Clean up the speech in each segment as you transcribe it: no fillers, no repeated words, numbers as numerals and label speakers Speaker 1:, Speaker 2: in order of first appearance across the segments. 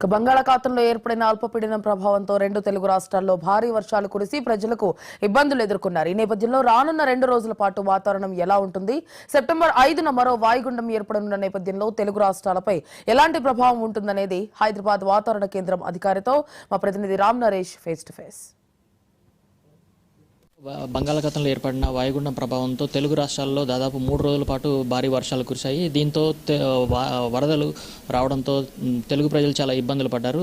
Speaker 1: బంగాళాఖాతంలో ఏర్పడిన అల్పపీడనం ప్రభావంతో రెండు తెలుగు రాష్ట్రాల్లో భారీ వర్షాలు కురిసి ప్రజలకు ఇబ్బందులు ఎదుర్కొన్నారు. ఈ నేపథ్యంలో రానున్న 2 రోజుల పాటు వాతావరణం ఎలా ఉంటుంది, సెప్టెంబర్ 5న మరో వాయుగుండం ఏర్పడనున్న నేపథ్యంలో తెలుగు రాష్ట్రాలపై ఎలాంటి ప్రభావం ఉంటుందనేది హైదరాబాద్ వాతావరణ కేంద్రం అధికారితో మా ప్రతినిధి Ram Naresh face to face.
Speaker 2: బంగాళాఖాతంలో ఏర్పడిన వాయుగుండం ప్రభావంతో తెలుగు రాష్ట్రాల్లో దాదాపు 3 రోజుల పాటు భారీ వర్షాలు కురిశాయి. దీంతో వరదలు రావడంతో తెలుగు ప్రజలు చాలా ఇబ్బందులు పడ్డారు.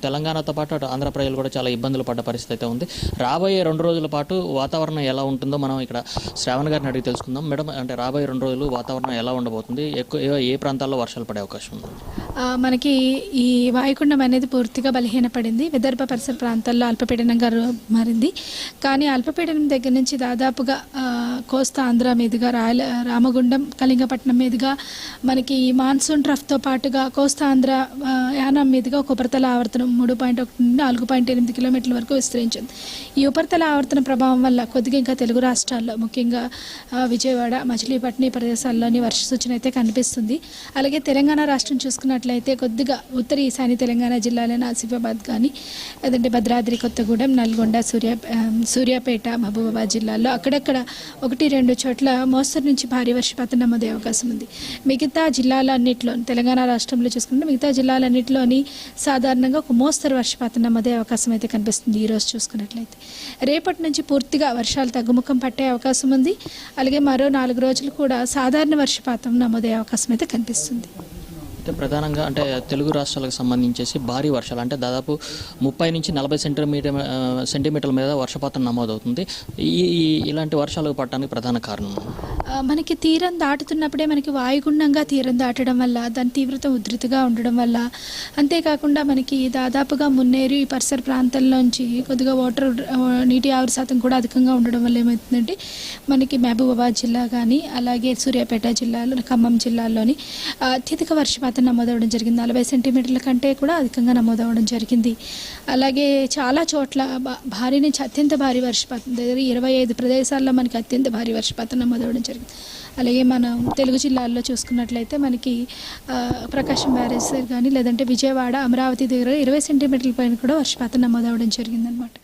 Speaker 2: తెలంగాణతో పాటు అటు ఆంధ్ర ప్రజలు కూడా చాలా ఇబ్బందులు పడ్డ పరిస్థితి అయితే ఉంది. రాబోయే 2 రోజుల పాటు వాతావరణం ఎలా ఉంటుందో మనం ఇక్కడ శ్రావణ్ గారిని అడిగి తెలుసుకుందాం. మేడం, అంటే రాబోయే 2 రోజులు వాతావరణం ఎలా ఉండబోతుంది, ఏ ప్రాంతాల్లో వర్షాలు పడే అవకాశం ఉంది?
Speaker 3: మనకి ఈ వాయుగుండం అనేది పూర్తిగా బలహీనపడింది. విదర్భ పరిసర ప్రాంతాల్లో అల్పపీడనంగా మారింది. కానీ అల్పపీడనం దగ్గర నుంచి దాదాపుగా కోస్తా ఆంధ్ర మీదుగా రామగుండం, కళింగపట్నం మీదుగా మనకి మాన్సూన్ ట్రఫ్తో పాటుగా కోస్తా ఆంధ్ర యానం మీదుగా ఒక ఉపరితల ఆవర్తనం 3.1 నుండి 4.8 కిలోమీటర్ల వరకు విస్తరించింది. ఈ ఉపరితల ఆవర్తన ప్రభావం వల్ల కొద్దిగా ఇంకా తెలుగు రాష్ట్రాల్లో ముఖ్యంగా విజయవాడ, మచిలీపట్నం ప్రదేశాల్లోని వర్ష సూచన అయితే కనిపిస్తుంది. అలాగే తెలంగాణ రాష్ట్రం చూసుకున్నట్లయితే కొద్దిగా ఉత్తర ఈశాన్య తెలంగాణ జిల్లాలైన ఆసిఫాబాద్ కానీ లేదంటే భద్రాద్రి కొత్తగూడెం, నల్గొండ, సూర్యాపేట, మహబూబాబాద్ జిల్లాల్లో అక్కడక్కడ 1-2 చోట్ల మోస్తరు నుంచి భారీ వర్షపాతం నమోదే అవకాశం ఉంది. మిగతా జిల్లాలన్నింటిలో తెలంగాణ రాష్ట్రంలో చూసుకుంటే మిగతా జిల్లాలన్నింటిలోని సాధారణంగా ఒక మోస్తరు వర్షపాతం నమోదే అవకాశం అయితే కనిపిస్తుంది. ఈరోజు చూసుకున్నట్లయితే రేపటి నుంచి పూర్తిగా వర్షాలు తగ్గుముఖం పట్టే అవకాశం ఉంది. అలాగే మరో 4 రోజులు కూడా సాధారణ వర్షపాతం నమోదే అవకాశం అయితే కనిపిస్తుంది.
Speaker 2: అయితే ప్రధానంగా అంటే తెలుగు రాష్ట్రాలకు సంబంధించేసి భారీ వర్షాలు అంటే దాదాపు 30 నుంచి 40 సెంటీమీటర్ల మీద వర్షపాతం నమోదవుతుంది. ఇలాంటి వర్షాలు పడటానికి ప్రధాన కారణం
Speaker 3: మనకి తీరం దాటుతున్నప్పుడే మనకి వాయుగుండంగా తీరం దాటడం వల్ల దాని తీవ్రత ఉధృతిగా ఉండడం వల్ల, అంతేకాకుండా మనకి దాదాపుగా మున్నేరు ఈ పరిసర ప్రాంతాల్లోంచి కొద్దిగా నీటి ఆవిరి శాతం కూడా అధికంగా ఉండడం వల్ల ఏమవుతుందంటే మనకి మహబూబాబాద్ జిల్లా కానీ అలాగే సూర్యాపేట జిల్లాలో, ఖమ్మం జిల్లాల్లోని అత్యధిక వర్షపాతం నమోదవడం జరిగింది. 40 సెంటీమీటర్ల కంటే కూడా అధికంగా నమోదవడం జరిగింది. అలాగే చాలా చోట్ల భారీ నుంచి అత్యంత భారీ వర్షపాతం 25 ప్రదేశాల్లో మనకి అత్యంత భారీ వర్షపాతం నమోదవడం జరిగింది. అలాగే మనం తెలుగు జిల్లాల్లో చూసుకున్నట్లయితే మనకి ప్రకాశం బ్యారేజ్ కానీ లేదంటే విజయవాడ, అమరావతి దగ్గర 20 సెంటీమీటర్ల పైన కూడా వర్షపాతం నమోదవడం జరిగిందనమాట.